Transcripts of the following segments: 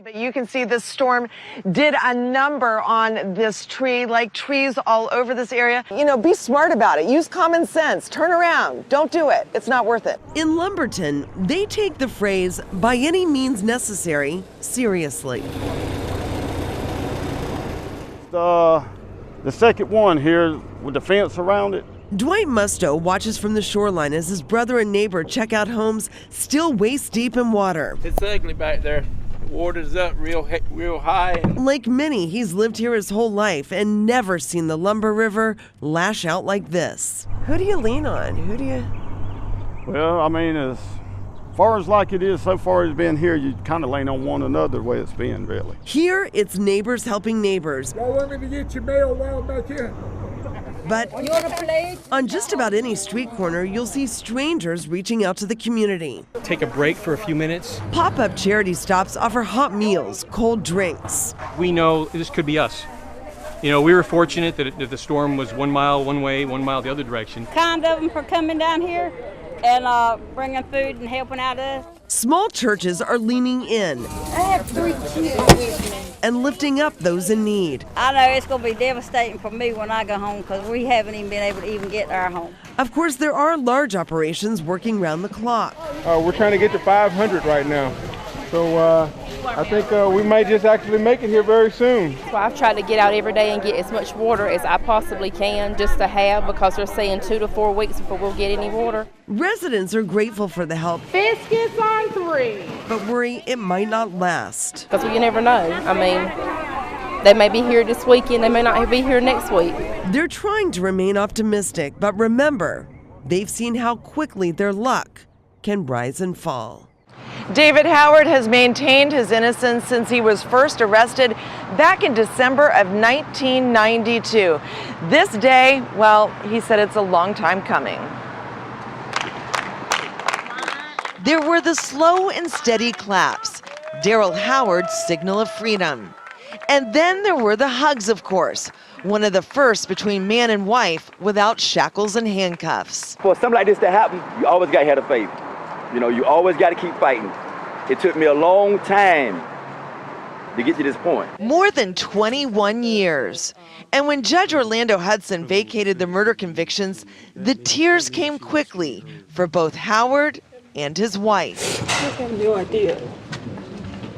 But you can see this storm did a number on this tree, like trees all over this area. You know, be smart about it. Use common sense. Turn around. Don't do it. It's not worth it. In Lumberton, they take the phrase, by any means necessary, seriously. The second one here with the fence around it. Dwight Musto watches from the shoreline as his brother and neighbor check out homes still waist deep in water. It's ugly back there. The water's up real high. Like many, he's lived here his whole life and never seen the Lumber River lash out like this. Who do you lean on? Who do you? Well, I mean, as far as like it is so far it's been here, you kind of lean on one another the way it's been, really. Here, it's neighbors helping neighbors. Y'all want me to get your mail while I'm back here? But on just about any street corner, you'll see strangers reaching out to the community. Take a break for a few minutes. Pop-up charity stops offer hot meals, cold drinks. We know this could be us. You know, we were fortunate that the storm was 1 mile one way, 1 mile the other direction. Kind of them for coming down here and bringing food and helping out us. Small churches are leaning in. I have 3 kids with me. And lifting up those in need. I know it's going to be devastating for me when I go home because we haven't even been able to even get our home. Of course, there are large operations working round the clock. We're trying to get to 500 right now. So I think we might just actually make it here very soon. So I've tried to get out every day and get as much water as I possibly can just to have, because they're saying 2 to 4 weeks before we'll get any water. Residents are grateful for the help. Biscuits on 3. But worry it might not last. Because you never know. I mean, they may be here this weekend, they may not be here next week. They're trying to remain optimistic, but remember, they've seen how quickly their luck can rise and fall. David Howard has maintained his innocence since he was first arrested back in December of 1992. This day, well, he said it's a long time coming. There were the slow and steady claps, Daryl Howard's signal of freedom. And then there were the hugs, of course, one of the first between man and wife without shackles and handcuffs. For something like this to happen, you always got to have faith. You know, you always got to keep fighting. It took me a long time to get to this point. More than 21 years. And when Judge Orlando Hudson vacated the murder convictions, the tears came quickly for both Howard and his wife. I have no idea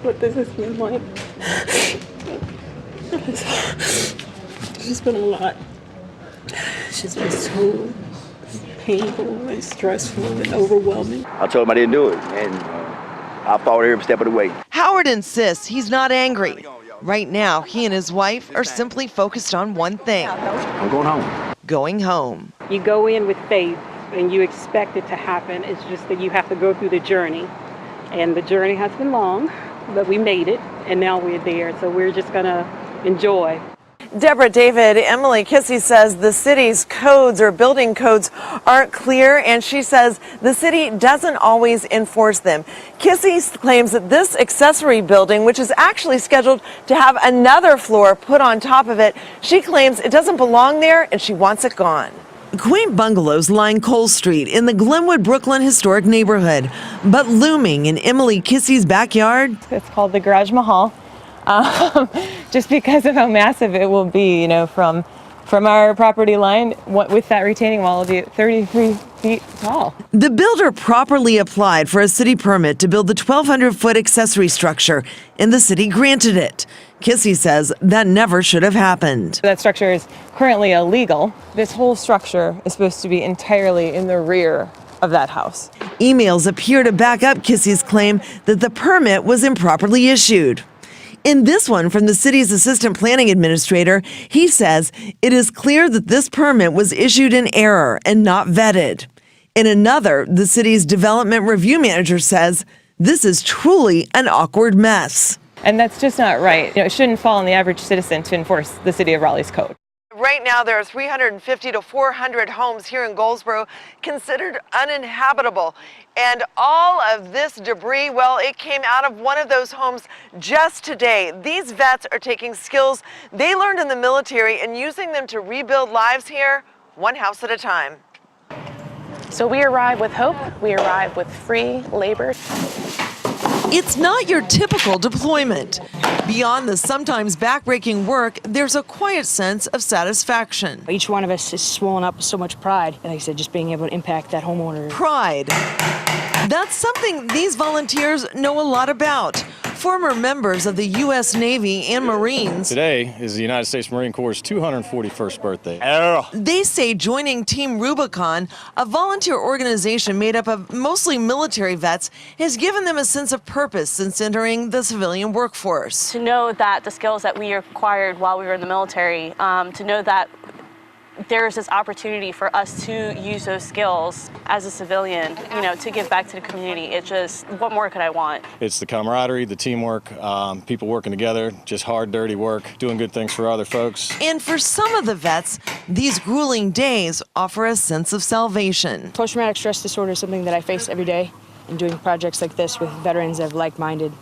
what this has been like. It's been a lot. It's just been so painful and stressful and overwhelming. I told him I didn't do it, and I fought every step of the way. Howard insists he's not angry. Right now, he and his wife are simply focused on one thing. I'm going home. Going home. You go in with faith and you expect it to happen. It's just that you have to go through the journey. And the journey has been long, but we made it, and now we're there. So we're just going to enjoy. Deborah, David, Emily Kissy says the city's codes or building codes aren't clear, and she says the city doesn't always enforce them. Kissy claims that this accessory building, which is actually scheduled to have another floor put on top of it, she claims it doesn't belong there and she wants it gone. Quaint bungalows line Cole Street in the Glenwood, Brooklyn historic neighborhood, but looming in Emily Kissy's backyard. It's called the Garage Mahal. Just because of how massive it will be, you know, from our property line, with that retaining wall, will be 33 feet tall. The builder properly applied for a city permit to build the 1,200-foot accessory structure, and the city granted it. Kissy says that never should have happened. That structure is currently illegal. This whole structure is supposed to be entirely in the rear of that house. Emails appear to back up Kissy's claim that the permit was improperly issued. In this one from the city's assistant planning administrator, he says it is clear that this permit was issued in error and not vetted. In another, the city's development review manager says this is truly an awkward mess. And that's just not right. You know, it shouldn't fall on the average citizen to enforce the city of Raleigh's code. Right now, there are 350 to 400 homes here in Goldsboro considered uninhabitable. And all of this debris, well, it came out of one of those homes just today. These vets are taking skills they learned in the military and using them to rebuild lives here, one house at a time. So we arrive with hope. We arrive with free labor. It's not your typical deployment. Beyond the sometimes backbreaking work, there's a quiet sense of satisfaction. Each one of us is swollen up with so much pride. Like I said, just being able to impact that homeowner. Pride. That's something these volunteers know a lot about. Former members of the U.S. Navy and Marines. Today is the United States Marine Corps' 241st birthday. They say joining Team Rubicon, a volunteer organization made up of mostly military vets, has given them a sense of purpose since entering the civilian workforce. To know that the skills that we acquired while we were in the military, to know that there's this opportunity for us to use those skills as a civilian, to give back to the community. It's just, what more could I want? It's the camaraderie, the teamwork, people working together, just hard, dirty work, doing good things for other folks. And for some of the vets, these grueling days offer a sense of salvation. Post-traumatic stress disorder is something that I face every day. And doing projects like this with veterans of like-minded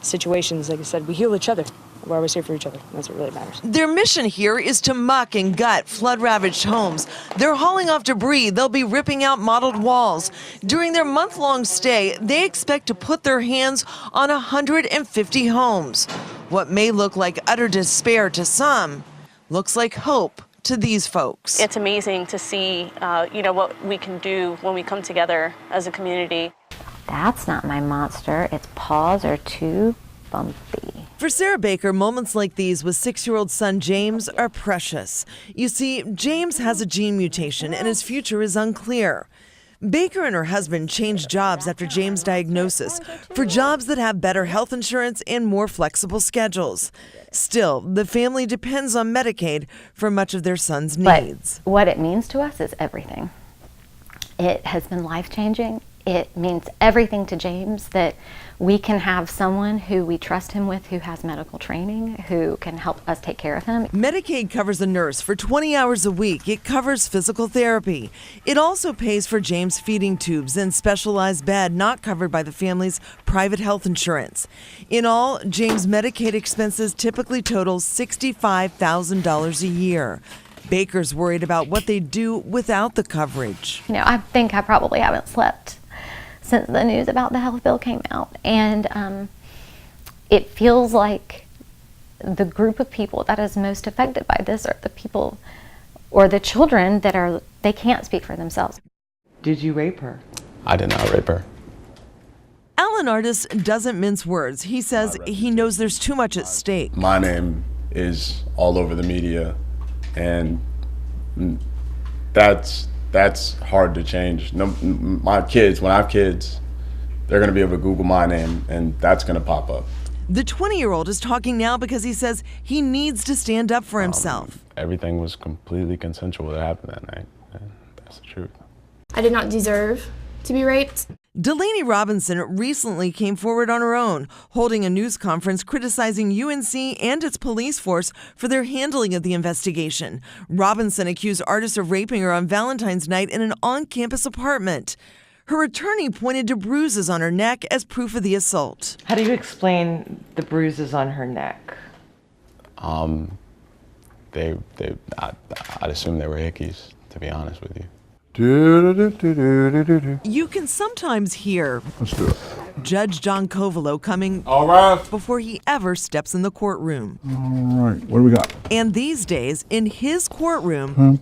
situations, like I said, we heal each other. We're always here for each other. That's what really matters. Their mission here is to muck and gut flood-ravaged homes. They're hauling off debris. They'll be ripping out mottled walls. During their month-long stay, they expect to put their hands on 150 homes. What may look like utter despair to some looks like hope to these folks. It's amazing to see, what we can do when we come together as a community. That's not my monster. Its paws are too bumpy. For Sarah Baker, moments like these with 6-year-old son James are precious. You see, James has a gene mutation and his future is unclear. Baker and her husband changed jobs after James' diagnosis for jobs that have better health insurance and more flexible schedules. Still, the family depends on Medicaid for much of their son's needs. But what it means to us is everything. It has been life-changing. It means everything to James that we can have someone who we trust him with, who has medical training, who can help us take care of him. Medicaid covers a nurse for 20 hours a week. It covers physical therapy. It also pays for James' feeding tubes and specialized bed not covered by the family's private health insurance. In all, James' Medicaid expenses typically total $65,000 a year. Baker's worried about what they do without the coverage. I think I probably haven't slept since the news about the health bill came out. And it feels like the group of people that is most affected by this are the people or the children that they can't speak for themselves. Did you rape her? I did not rape her. Alan Artis doesn't mince words. He says he knows there's too much at stake. My name is all over the media, and that's hard to change. No, my kids, when I have kids, they're gonna be able to Google my name and that's gonna pop up. The 20-year-old is talking now because he says he needs to stand up for himself. Everything was completely consensual that happened that night. And that's the truth. I did not deserve to be raped. Delaney Robinson recently came forward on her own, holding a news conference criticizing UNC and its police force for their handling of the investigation. Robinson accused Artis of raping her on Valentine's night in an on-campus apartment. Her attorney pointed to bruises on her neck as proof of the assault. How do you explain the bruises on her neck? I'd assume they were hickeys, to be honest with you. You can sometimes hear Let's do it. Judge John Covelo coming before he ever steps in the courtroom. All right, what do we got? And these days, in his courtroom,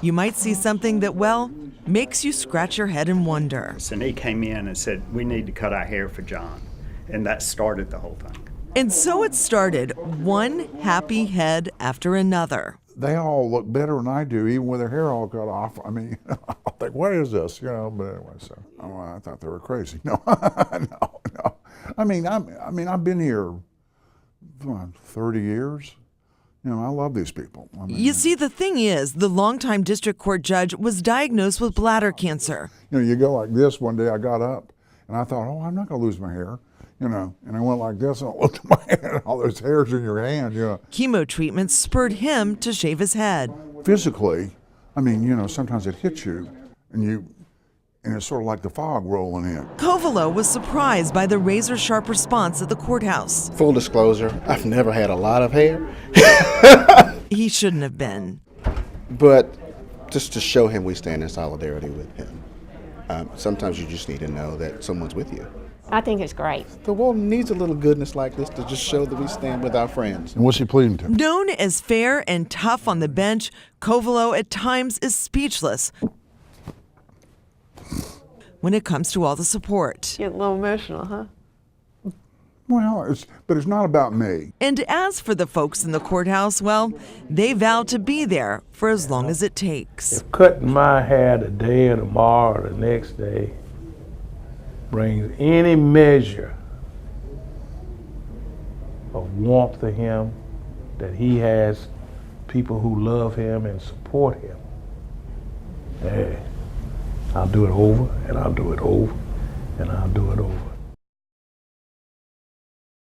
you might see something that, well, makes you scratch your head and wonder. And he came in and said, we need to cut our hair for John. And that started the whole thing. And so it started, one happy head after another. They all look better than I do, even with their hair all cut off. I mean, I'll think, what is this? But anyway, so I thought they were crazy. No, no. I mean, I've been here 30 years. I love these people. You see, the thing is, the longtime district court judge was diagnosed with bladder cancer. You go like this. One day I got up and I thought, oh, I'm not going to lose my hair. And I went like this and I looked at my hand and all those hairs in your hand, Chemo treatment spurred him to shave his head. Physically, sometimes it hits you and it's sort of like the fog rolling in. Covelo was surprised by the razor-sharp response at the courthouse. Full disclosure, I've never had a lot of hair. He shouldn't have been. But just to show him we stand in solidarity with him. Sometimes you just need to know that someone's with you. I think it's great. The world needs a little goodness like this to just show that we stand with our friends. And what's he pleading to? Known as fair and tough on the bench, Covelo at times is speechless when it comes to all the support. Get a little emotional, huh? Well, but it's not about me. And as for the folks in the courthouse, well, they vow to be there for as long as it takes. If cutting my hair today or tomorrow or the next day brings any measure of warmth to him, that he has people who love him and support him, hey, I'll do it over and I'll do it over and I'll do it over.